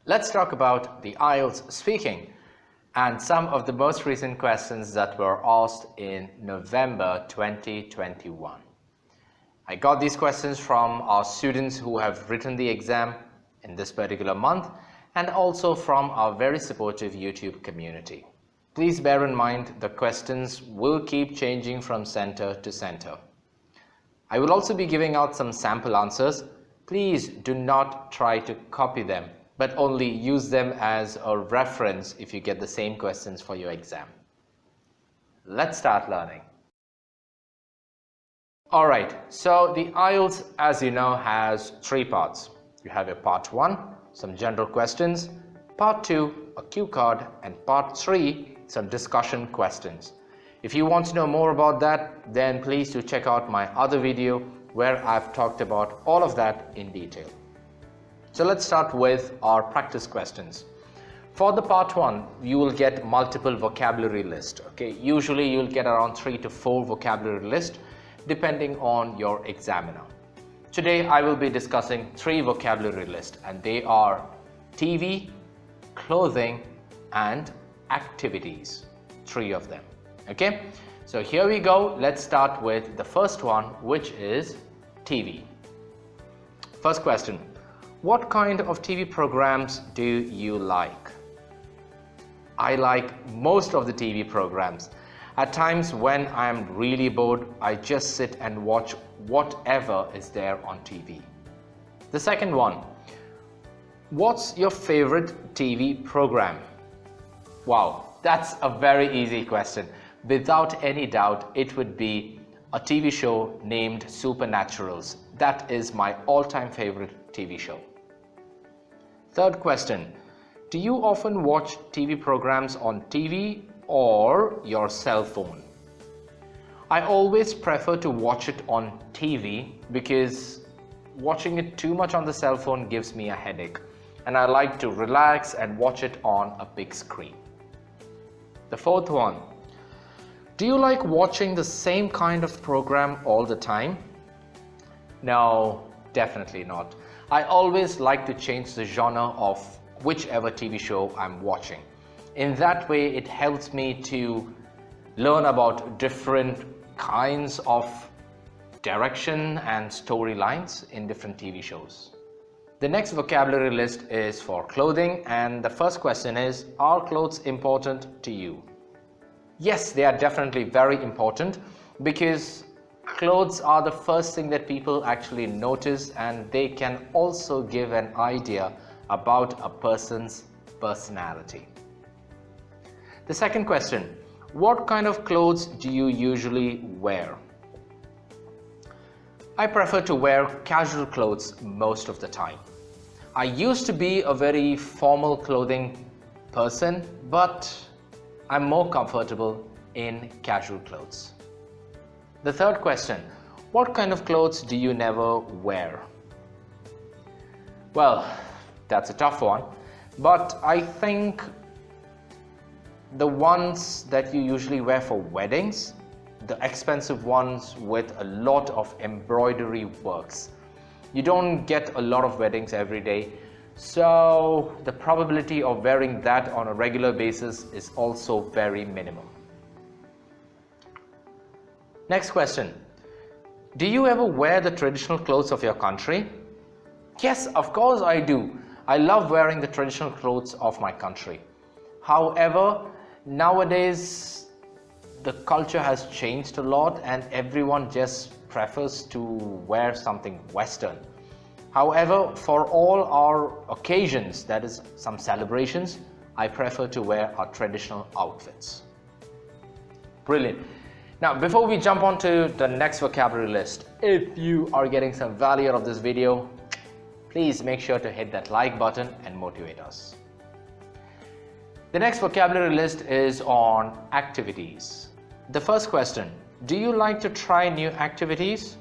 Let's talk about the IELTS speaking and some of the most recent questions that were asked in November 2021. I got these questions from our students who have written the exam in this particular month and also from our very supportive YouTube community. Please bear in mind the questions will keep changing from center to center. I will also be giving out some sample answers. Please do not try to copy them, but only use them as a reference if you get the same questions for your exam. Let's start learning. Alright, so the IELTS, as you know, has three parts. You have your part 1, some general questions, part 2, a cue card, and part 3, some discussion questions. If you want to know more about that, then please do check out my other video where I've talked about all of that in detail. So let's start with our practice questions. For the part 1, you will get multiple vocabulary list. Okay, usually you'll get around 3 to 4 vocabulary list depending on your examiner. Today I will be discussing 3 vocabulary list, and they are TV, clothing, and activities. 3 of them. Okay, so here we go. Let's start with the first one, which is TV. First question: what kind of TV programs do you like? I like most of the TV programs. At times when I am really bored, I just sit and watch whatever is there on TV. The second one: what's your favorite TV program? Wow, that's a very easy question. Without any doubt, it would be a TV show named Supernaturals. That is my all-time favorite TV show. Third question: do you often watch TV programs on TV or your cell phone? I always prefer to watch it on TV because watching it too much on the cell phone gives me a headache, and I like to relax and watch it on a big screen. The fourth one: do you like watching the same kind of program all the time? No, definitely not. I always like to change the genre of whichever TV show I'm watching. In that way, it helps me to learn about different kinds of direction and storylines in different TV shows. The next vocabulary list is for clothing, and the first question is: are clothes important to you? Yes, they are definitely very important because clothes are the first thing that people actually notice, and they can also give an idea about a person's personality. The second question: what kind of clothes do you usually wear? I prefer to wear casual clothes most of the time. I used to be a very formal clothing person, but I'm more comfortable in casual clothes. The third question: what kind of clothes do you never wear? Well, that's a tough one, but I think the ones that you usually wear for weddings, the expensive ones with a lot of embroidery works. You don't get a lot of weddings every day, so the probability of wearing that on a regular basis is also very minimum. Next question: do you ever wear the traditional clothes of your country? Yes, of course I do. I love wearing the traditional clothes of my country. However, nowadays the culture has changed a lot and everyone just prefers to wear something Western. However, for all our occasions, that is some celebrations, I prefer to wear our traditional outfits. Brilliant. Now, before we jump on to the next vocabulary list, if you are getting some value out of this video, please make sure to hit that like button and motivate us. The next vocabulary list is on activities. The first question: do you like to try new activities?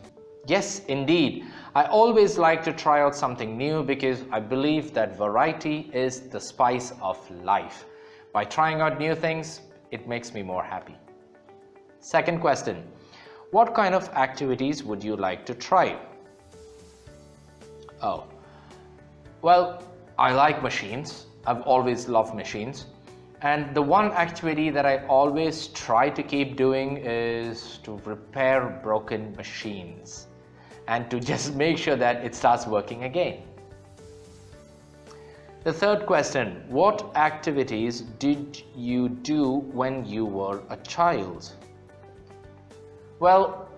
Yes, indeed. I always like to try out something new because I believe that variety is the spice of life. By trying out new things, it makes me more happy. Second question: what kind of activities would you like to try? Oh, well, I like machines. I've always loved machines. And the one activity that I always try to keep doing is to repair broken machines and to just make sure that it starts working again. The third question, what activities did you do when you were a child? Well,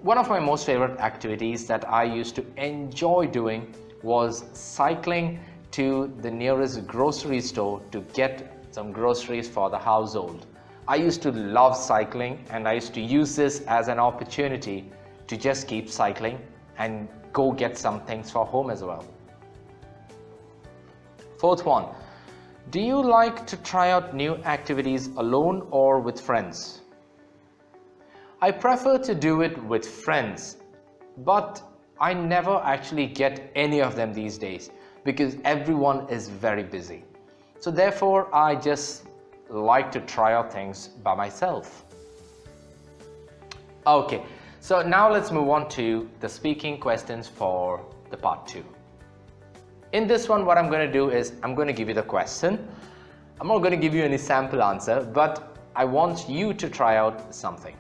one of my most favorite activities that I used to enjoy doing was cycling to the nearest grocery store to get some groceries for the household. I used to love cycling, and I used to use this as an opportunity to just keep cycling and go get some things for home as well. Fourth one, do you like to try out new activities alone or with friends? I prefer to do it with friends, but I never actually get any of them these days because everyone is very busy. So therefore, I just like to try out things by myself. Okay, so now let's move on to the speaking questions for the part 2. In this one, what I'm going to do is I'm going to give you the question. I'm not going to give you any sample answer, but I want you to try out something.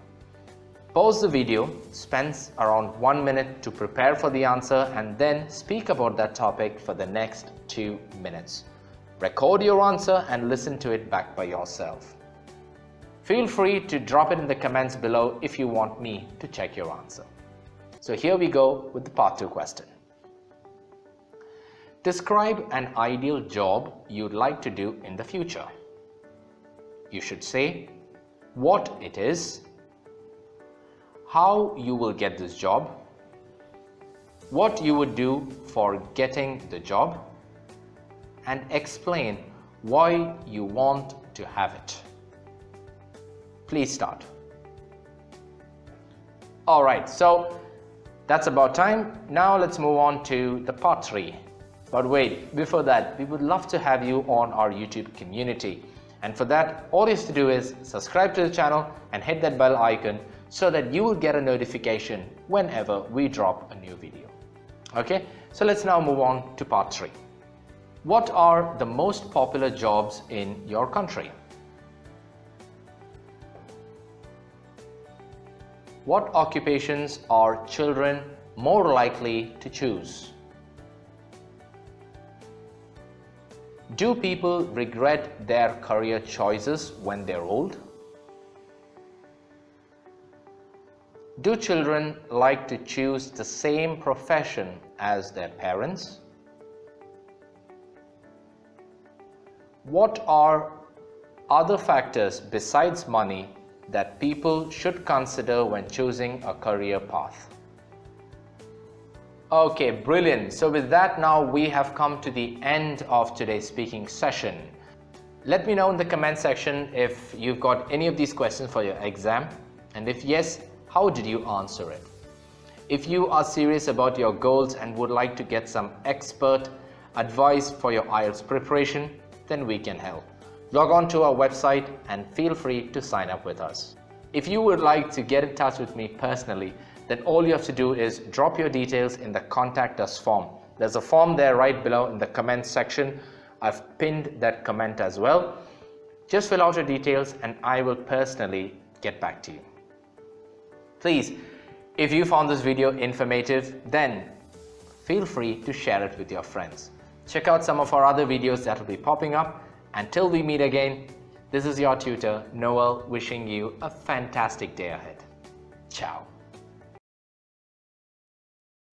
Pause the video, spend around 1 minute to prepare for the answer, and then speak about that topic for the next 2 minutes. Record your answer and listen to it back by yourself. Feel free to drop it in the comments below if you want me to check your answer. So here we go with the part 2 question. Describe an ideal job you'd like to do in the future. You should say what it is, how you will get this job, what you would do for getting the job, and explain why you want to have it. Please start. Alright, so that's about time. Now let's move on to the part 3. But wait, before that, we would love to have you on our YouTube community. And for that, all you have to do is subscribe to the channel and hit that bell icon so that you will get a notification whenever we drop a new video. Okay, so let's now move on to part 3. What are the most popular jobs in your country? What occupations are children more likely to choose? Do people regret their career choices when they're old? Do children like to choose the same profession as their parents? What are other factors besides money that people should consider when choosing a career path? Okay, brilliant. So with that, now we have come to the end of today's speaking session. Let me know in the comment section if you've got any of these questions for your exam, and if yes, how did you answer it? If you are serious about your goals and would like to get some expert advice for your IELTS preparation, then we can help. Log on to our website and feel free to sign up with us. If you would like to get in touch with me personally, then all you have to do is drop your details in the contact us form. There's a form there right below in the comment section. I've pinned that comment as well. Just fill out your details and I will personally get back to you. Please, if you found this video informative, then feel free to share it with your friends. Check out some of our other videos that will be popping up. Until we meet again, this is your tutor, Noel, wishing you a fantastic day ahead. Ciao.